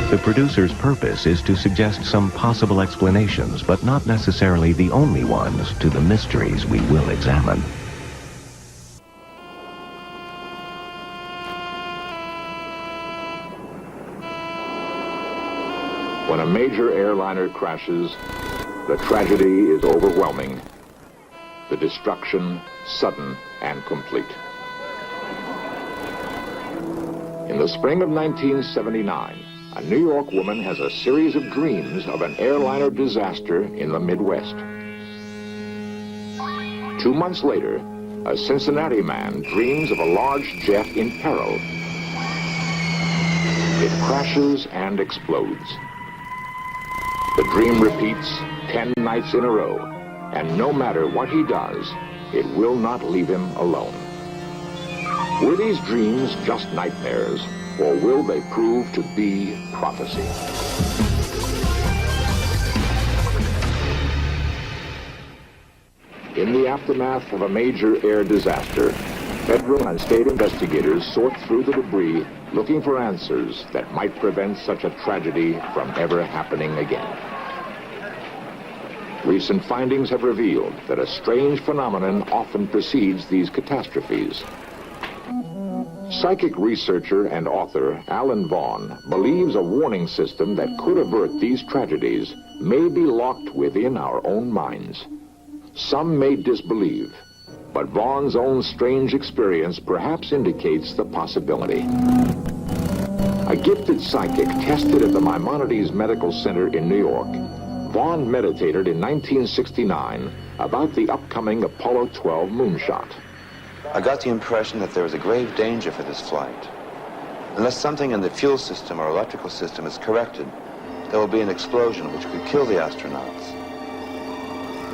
The producer's purpose is to suggest some possible explanations, but not necessarily the only ones, to the mysteries we will examine. When a major airliner crashes, the tragedy is overwhelming. The destruction sudden and complete. In the spring of 1979, a New York woman has a series of dreams of an airliner disaster in the Midwest. 2 months later, a Cincinnati man dreams of a large jet in peril. It crashes and explodes. The dream repeats 10 nights in a row, and no matter what he does, it will not leave him alone. Were these dreams just nightmares, or will they prove to be prophecy? In the aftermath of a major air disaster, federal and state investigators sort through the debris, looking for answers that might prevent such a tragedy from ever happening again. Recent findings have revealed that a strange phenomenon often precedes these catastrophes. Psychic researcher and author Alan Vaughan believes a warning system that could avert these tragedies may be locked within our own minds. Some may disbelieve, but Vaughan's own strange experience perhaps indicates the possibility. A gifted psychic tested at the Maimonides Medical Center in New York, Vaughan meditated in 1969 about the upcoming Apollo 12 moonshot. I got the impression that there was a grave danger for this flight. Unless something in the fuel system or electrical system is corrected, there will be an explosion which could kill the astronauts.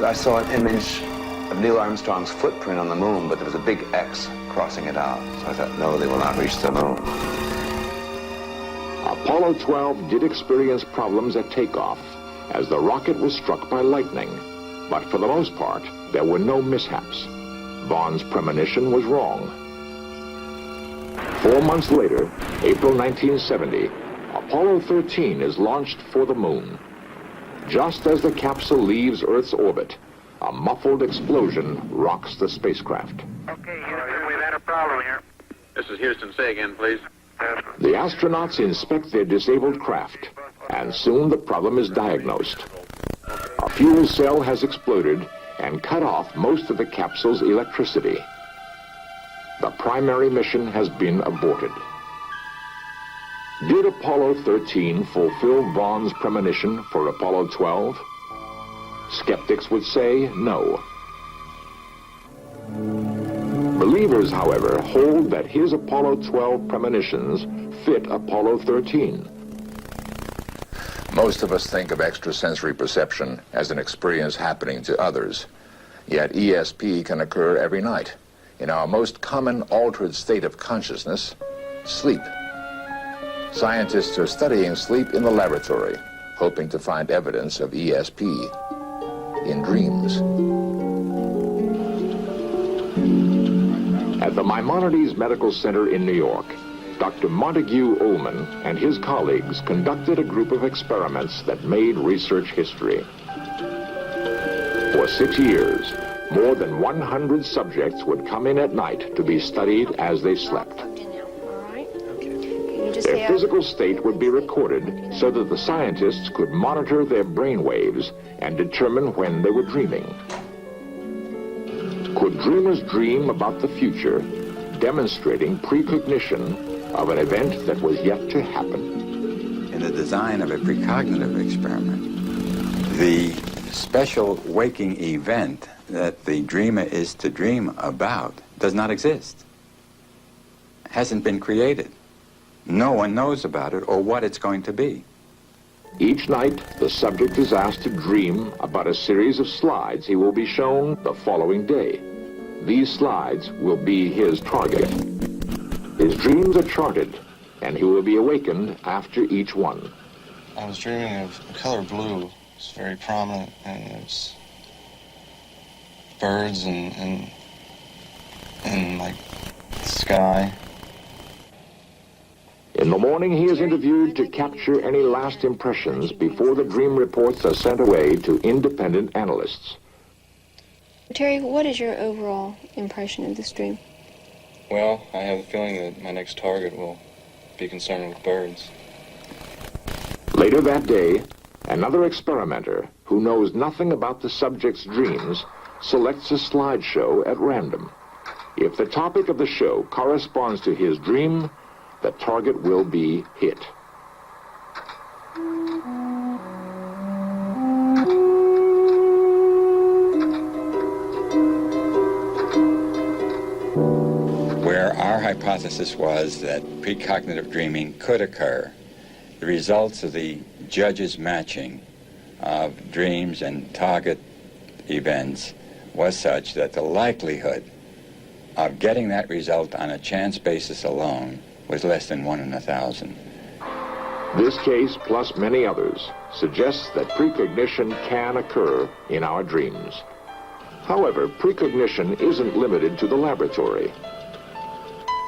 I saw an image of Neil Armstrong's footprint on the moon, but there was a big X crossing it out. So I thought, no, they will not reach the moon. Apollo 12 did experience problems at takeoff as the rocket was struck by lightning, but for the most part, there were no mishaps. Vaughan's premonition was wrong. 4 months later, April 1970, Apollo 13 is launched for the moon. Just as the capsule leaves Earth's orbit, a muffled explosion rocks the spacecraft. Okay, Houston, we've had a problem here. This is Houston. Say again, please. The astronauts inspect their disabled craft, and soon the problem is diagnosed. A fuel cell has exploded and cut off most of the capsule's electricity. The primary mission has been aborted. Did Apollo 13 fulfill Vaughan's premonition for Apollo 12? Skeptics would say no. Believers, however, hold that his Apollo 12 premonitions fit Apollo 13. Most of us think of extrasensory perception as an experience happening to others. Yet ESP can occur every night in our most common altered state of consciousness, sleep. Scientists are studying sleep in the laboratory, hoping to find evidence of ESP in dreams. At the Maimonides Medical Center in New York, Dr. Montague Ullman and his colleagues conducted a group of experiments that made research history. For 6 years, more than 100 subjects would come in at night to be studied as they slept. Their physical state would be recorded so that the scientists could monitor their brain waves and determine when they were dreaming. Could dreamers dream about the future, demonstrating precognition of an event that was yet to happen? In the design of a precognitive experiment, the special waking event that the dreamer is to dream about does not exist. Hasn't been created. No one knows about it or what it's going to be. Each night, the subject is asked to dream about a series of slides he will be shown the following day. These slides will be his target. His dreams are charted, and he will be awakened after each one. I was dreaming of the color blue. It's very prominent, and it's birds and like sky. In the morning, he is interviewed to capture any last impressions before the dream reports are sent away to independent analysts. Terry, what is your overall impression of this dream? Well, I have a feeling that my next target will be concerned with birds. Later that day, another experimenter who knows nothing about the subject's dreams selects a slideshow at random. If the topic of the show corresponds to his dream, the target will be hit. Where our hypothesis was that precognitive dreaming could occur, the results of the judge's matching of dreams and target events was such that the likelihood of getting that result on a chance basis alone was less than 1 in 1,000. This case, plus many others, suggests that precognition can occur in our dreams. However, precognition isn't limited to the laboratory.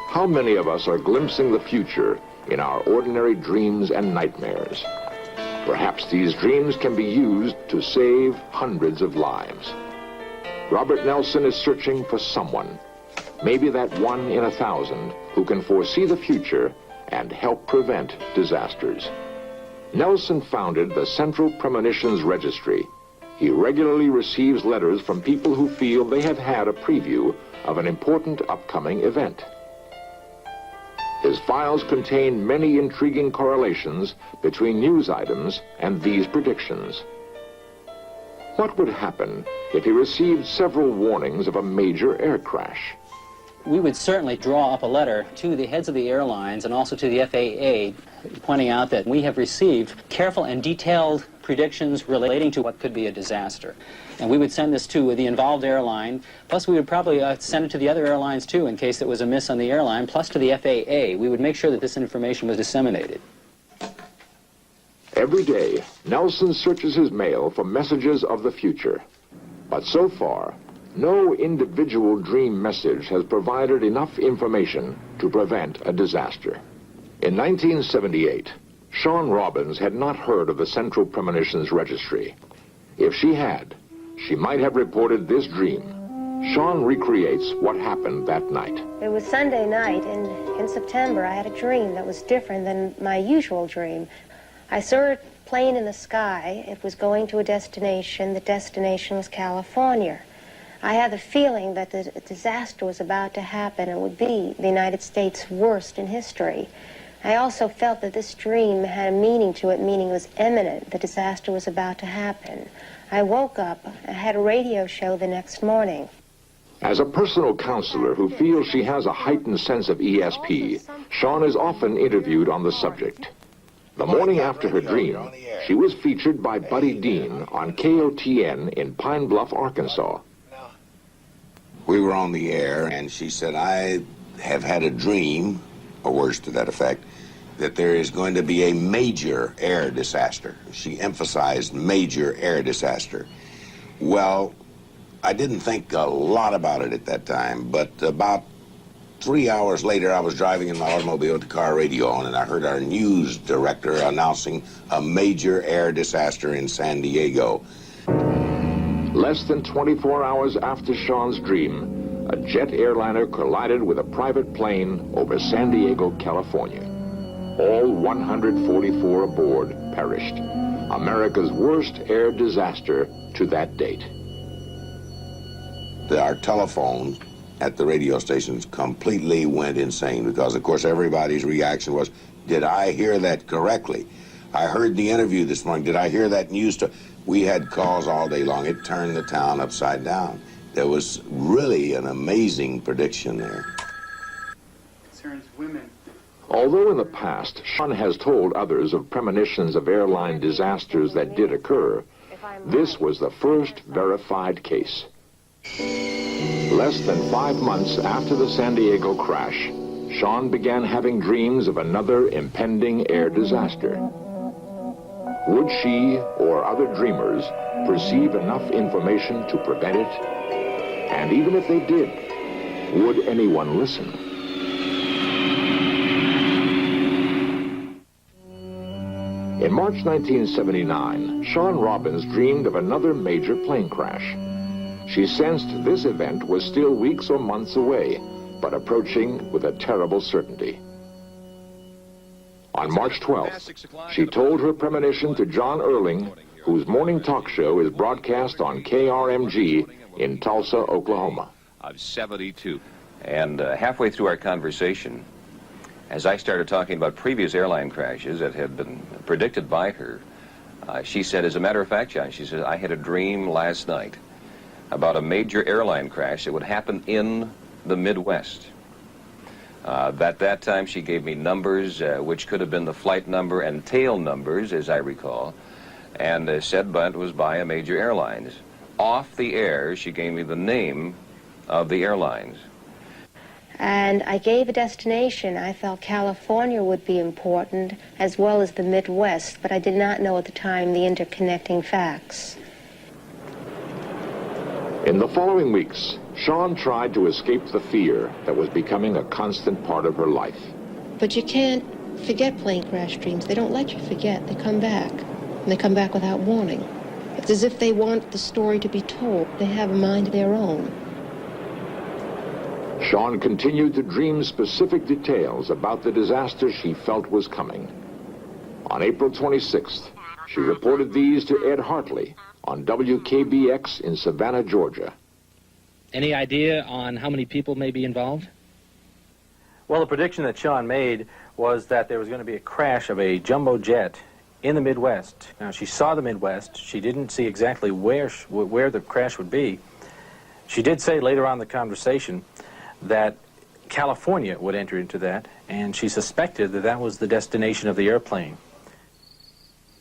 How many of us are glimpsing the future in our ordinary dreams and nightmares? Perhaps these dreams can be used to save hundreds of lives. Robert Nelson is searching for someone, maybe that 1 in 1,000, who can foresee the future and help prevent disasters. Nelson founded the Central Premonitions Registry. He regularly receives letters from people who feel they have had a preview of an important upcoming event. His files contain many intriguing correlations between news items and these predictions. What would happen if he received several warnings of a major air crash? We would certainly draw up a letter to the heads of the airlines and also to the FAA pointing out that we have received careful and detailed predictions relating to what could be a disaster. And we would send this to the involved airline, plus we would probably send it to the other airlines too in case there was a miss on the airline, plus to the FAA. We would make sure that this information was disseminated. Every day, Nelson searches his mail for messages of the future. But so far, no individual dream message has provided enough information to prevent a disaster. In 1978, Shawn Robbins had not heard of the Central Premonitions Registry. If she had, she might have reported this dream. Shawn recreates what happened that night. It was Sunday night, and in September I had a dream that was different than my usual dream. I saw a plane in the sky. It was going to a destination. The destination was California. I had the feeling that the disaster was about to happen and would be the United States' worst in history. I also felt that this dream had a meaning to it, meaning it was imminent. The disaster was about to happen. I woke up. I had a radio show the next morning. As a personal counselor who feels she has a heightened sense of ESP, Shawn is often interviewed on the subject. The morning after her dream, she was featured by Buddy Dean on KOTN in Pine Bluff, Arkansas. We were on the air, and she said, I have had a dream, or words to that effect, that there is going to be a major air disaster. She emphasized major air disaster. Well, I didn't think a lot about it at that time, but about 3 hours later, I was driving in my automobile with the car radio on, and I heard our news director announcing a major air disaster in San Diego. Less than 24 hours after Shawn's dream, a jet airliner collided with a private plane over San Diego, California. All 144 aboard perished. America's worst air disaster to that date. Our telephone at the radio stations completely went insane because, of course, everybody's reaction was, did I hear that correctly? I heard the interview this morning. Did I hear that news? We had calls all day long. It turned the town upside down. There was really an amazing prediction there. Concerns women. Although in the past, Shawn has told others of premonitions of airline disasters that did occur, this was the first verified case. Less than 5 months after the San Diego crash, Shawn began having dreams of another impending air disaster. Would she or other dreamers perceive enough information to prevent it? And even if they did, would anyone listen? In March 1979, Shawn Robbins dreamed of another major plane crash. She sensed this event was still weeks or months away, but approaching with a terrible certainty. On March 12th, she told her premonition to John Erling, whose morning talk show is broadcast on KRMG in Tulsa, Oklahoma. Of 72. And halfway through our conversation, as I started talking about previous airline crashes that had been predicted by her, she said, as a matter of fact, John, she said, I had a dream last night about a major airline crash that would happen in the Midwest. At that time, she gave me numbers, which could have been the flight number and tail numbers, as I recall, and said, but it was by a major airlines. Off the air, she gave me the name of the airlines. And I gave a destination. I felt California would be important, as well as the Midwest, but I did not know at the time the interconnecting facts. In the following weeks, Shawn tried to escape the fear that was becoming a constant part of her life. But you can't forget plane crash dreams. They don't let you forget. They come back, and they come back without warning. It's as if they want the story to be told. They have a mind of their own. Shawn continued to dream specific details about the disaster she felt was coming. On April 26th, she reported these to Ed Hartley on WKBX in Savannah, Georgia. Any idea on how many people may be involved? Well, the prediction that Shawn made was that there was going to be a crash of a jumbo jet in the Midwest. Now, she saw the Midwest. She didn't see exactly where the crash would be. She did say later on in the conversation that California would enter into that, and she suspected that that was the destination of the airplane.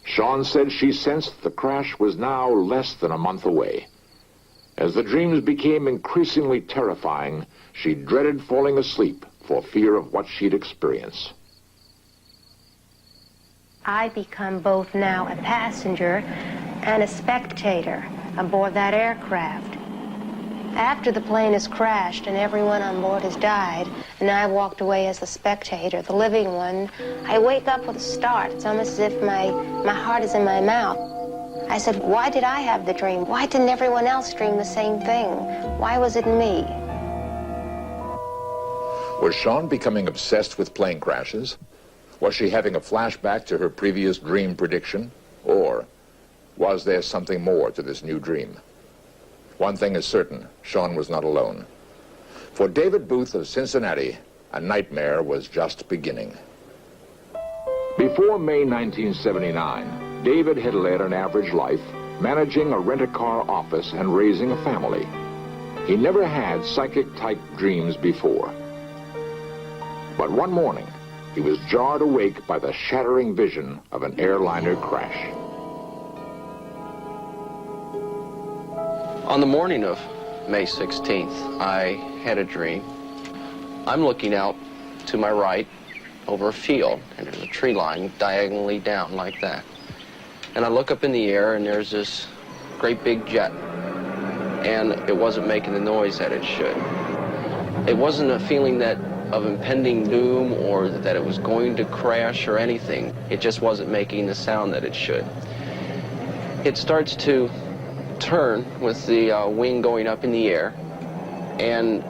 Shawn said she sensed the crash was now less than a month away. As the dreams became increasingly terrifying, she dreaded falling asleep for fear of what she'd experience. I become both now a passenger and a spectator aboard that aircraft. After the plane has crashed and everyone on board has died, and I walked away as the spectator, the living one, I wake up with a start. It's almost as if my heart is in my mouth. I said, why did I have the dream? Why didn't everyone else dream the same thing? Why was it me? Was Shawn becoming obsessed with plane crashes? Was she having a flashback to her previous dream prediction? Or was there something more to this new dream? One thing is certain, Shawn was not alone. For David Booth of Cincinnati, a nightmare was just beginning. Before May 1979, David had led an average life, managing a rent-a-car office and raising a family. He never had psychic-type dreams before. But one morning, he was jarred awake by the shattering vision of an airliner crash. On the morning of May 16th, I had a dream. I'm looking out to my right over a field, and there's a tree line diagonally down like that. And I look up in the air, and there's this great big jet, and it wasn't making the noise that it should. It wasn't a feeling of impending doom or that it was going to crash or anything. It just wasn't making the sound that it should. It starts to turn with the wing going up in the air, and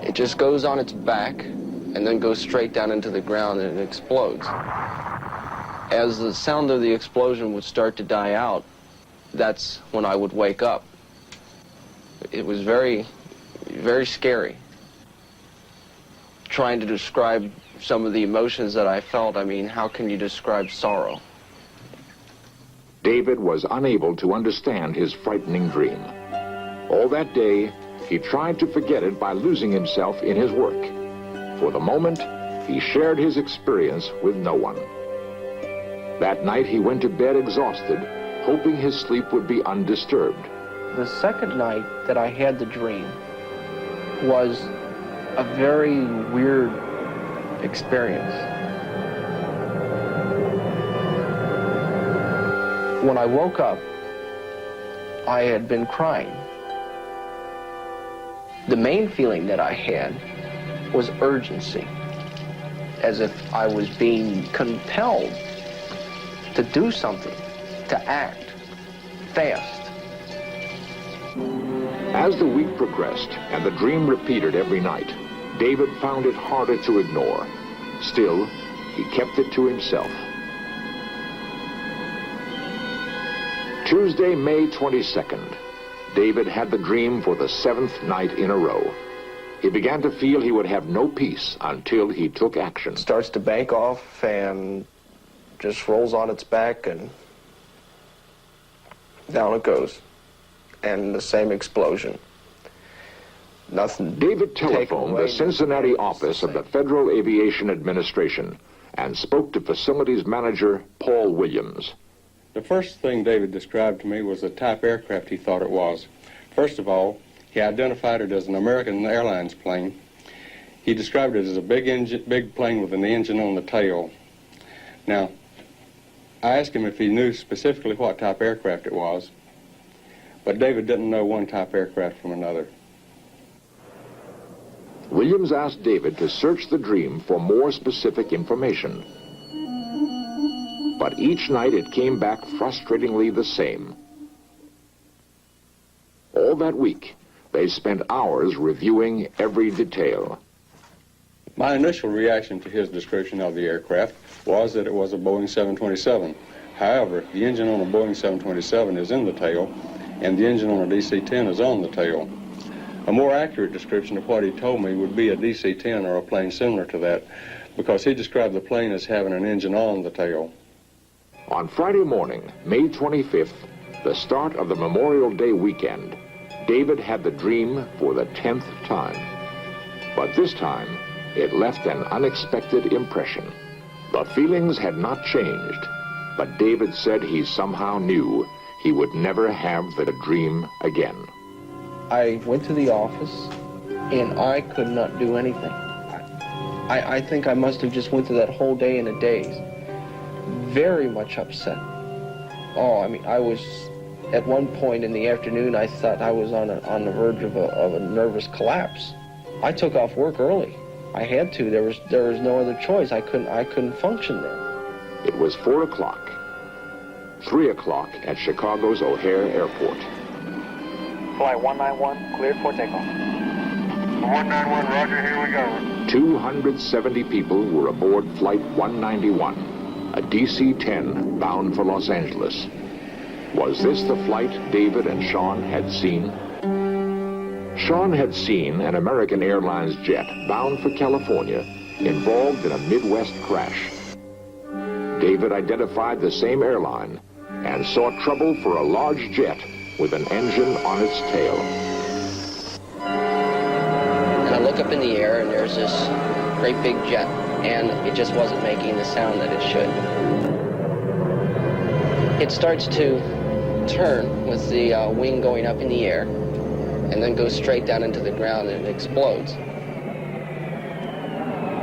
it just goes on its back and then goes straight down into the ground and it explodes. As the sound of the explosion would start to die out, that's when I would wake up. It was very, very scary. Trying to describe some of the emotions that I felt, I mean, how can you describe sorrow? David was unable to understand his frightening dream. All that day, he tried to forget it by losing himself in his work. For the moment, he shared his experience with no one. That night, he went to bed exhausted, hoping his sleep would be undisturbed. The second night that I had the dream was a very weird experience. When I woke up, I had been crying. The main feeling that I had was urgency, as if I was being compelled to do something, to act fast. As the week progressed and the dream repeated every night, David found it harder to ignore. Still, he kept it to himself. Tuesday, May 22nd, David had the dream for the 7th night in a row. He began to feel he would have no peace until he took action. Starts to bank off and just rolls on its back and down it goes. And the same explosion. Nothing. David telephoned the Cincinnati office of the Federal Aviation Administration and spoke to facilities manager Paul Williams. The first thing David described to me was the type aircraft he thought it was. First of all, he identified it as an American Airlines plane. He described it as a big plane with an engine on the tail. Now, I asked him if he knew specifically what type aircraft it was, but David didn't know one type aircraft from another. Williams asked David to search the dream for more specific information. But each night it came back frustratingly the same. All that week, they spent hours reviewing every detail. My initial reaction to his description of the aircraft was that it was a Boeing 727. However, the engine on a Boeing 727 is in the tail, and the engine on a DC-10 is on the tail. A more accurate description of what he told me would be a DC-10 or a plane similar to that, because he described the plane as having an engine on the tail. On Friday morning, May 25th, the start of the Memorial Day weekend, David had the dream for the 10th time. But this time, it left an unexpected impression. The feelings had not changed, but David said he somehow knew he would never have the dream again. I went to the office, and I could not do anything. I think I must have just went through that whole day in a daze. Very much upset. Oh, I mean, I was, at one point in the afternoon, I thought I was on the verge of a nervous collapse. I took off work early. I had to. There was no other choice. I couldn't function then. It was 4 o'clock. 3 o'clock at Chicago's O'Hare Airport. Flight 191, cleared for takeoff. 191, roger, here we go. 270 people were aboard Flight 191. A DC-10 bound for Los Angeles. Was this the flight David and Sean had seen? Sean had seen an American Airlines jet bound for California involved in a Midwest crash. David identified the same airline and saw trouble for a large jet with an engine on its tail. And I look up in the air and there's this great big jet, and it just wasn't making the sound that it should. It starts to turn with the wing going up in the air, and then goes straight down into the ground and it explodes.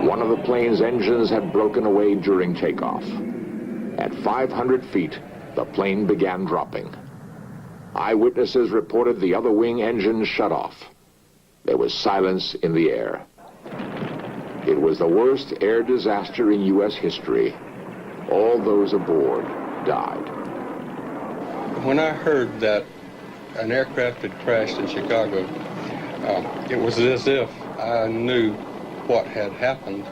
One of the plane's engines had broken away during takeoff. At 500 feet, the plane began dropping. Eyewitnesses reported the other wing engine shut off. There was silence in the air. It was the worst air disaster in U.S. history. All those aboard died. When I heard that an aircraft had crashed in Chicago, it was as if I knew what had happened.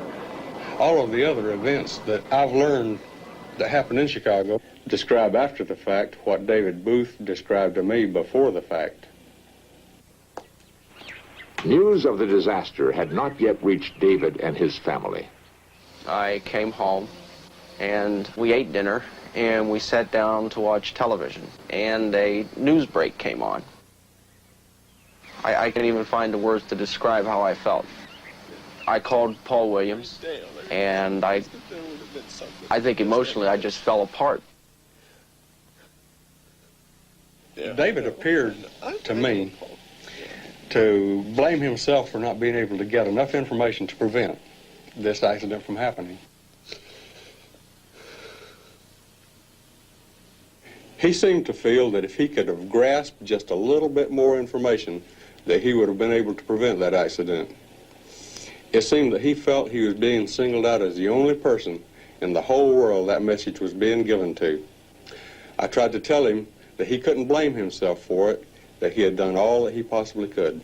All of the other events that I've learned that happened in Chicago describe after the fact what David Booth described to me before the fact. News of the disaster had not yet reached David and his family. I came home and we ate dinner and we sat down to watch television, and a news break came on. I can't even find the words to describe how I felt. I called Paul Williams, and I think emotionally I just fell apart. David appeared to me to blame himself for not being able to get enough information to prevent this accident from happening. He seemed to feel that if he could have grasped just a little bit more information, that he would have been able to prevent that accident. It seemed that he felt he was being singled out as the only person in the whole world that message was being given to. I tried to tell him that he couldn't blame himself for it, that he had done all that he possibly could.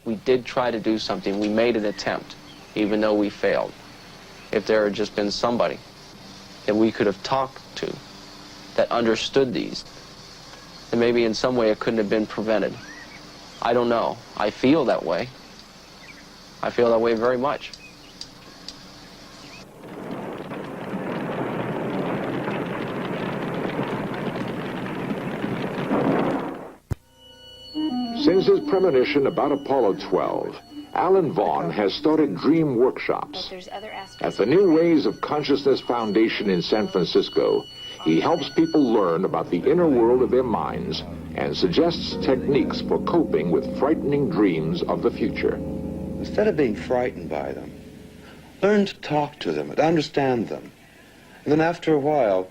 We did try to do something. We made an attempt, even though we failed. If there had just been somebody that we could have talked to that understood these, then maybe in some way it couldn't have been prevented. I don't know. I feel that way. I feel that way very much. Since his premonition about Apollo 12, Alan Vaughn has started dream workshops. At the New Ways of Consciousness Foundation in San Francisco, he helps people learn about the inner world of their minds and suggests techniques for coping with frightening dreams of the future. Instead of being frightened by them, learn to talk to them, to understand them. And then after a while,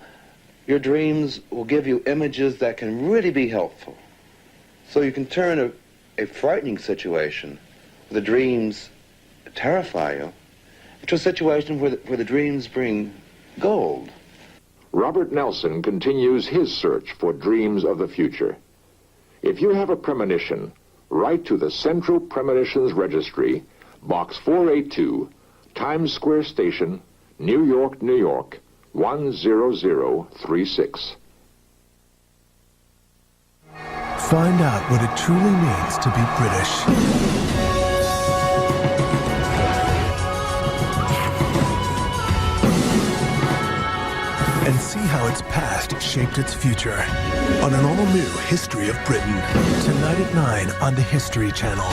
your dreams will give you images that can really be helpful. So you can turn a frightening situation where the dreams terrify you into a situation where the dreams bring gold. Robert Nelson continues his search for dreams of the future. If you have a premonition, write to the Central Premonitions Registry, Box 482, Times Square Station, New York, New York, 10036. Find out what it truly means to be British. And see how its past shaped its future on an all-new History of Britain. Tonight at 9 on the History Channel.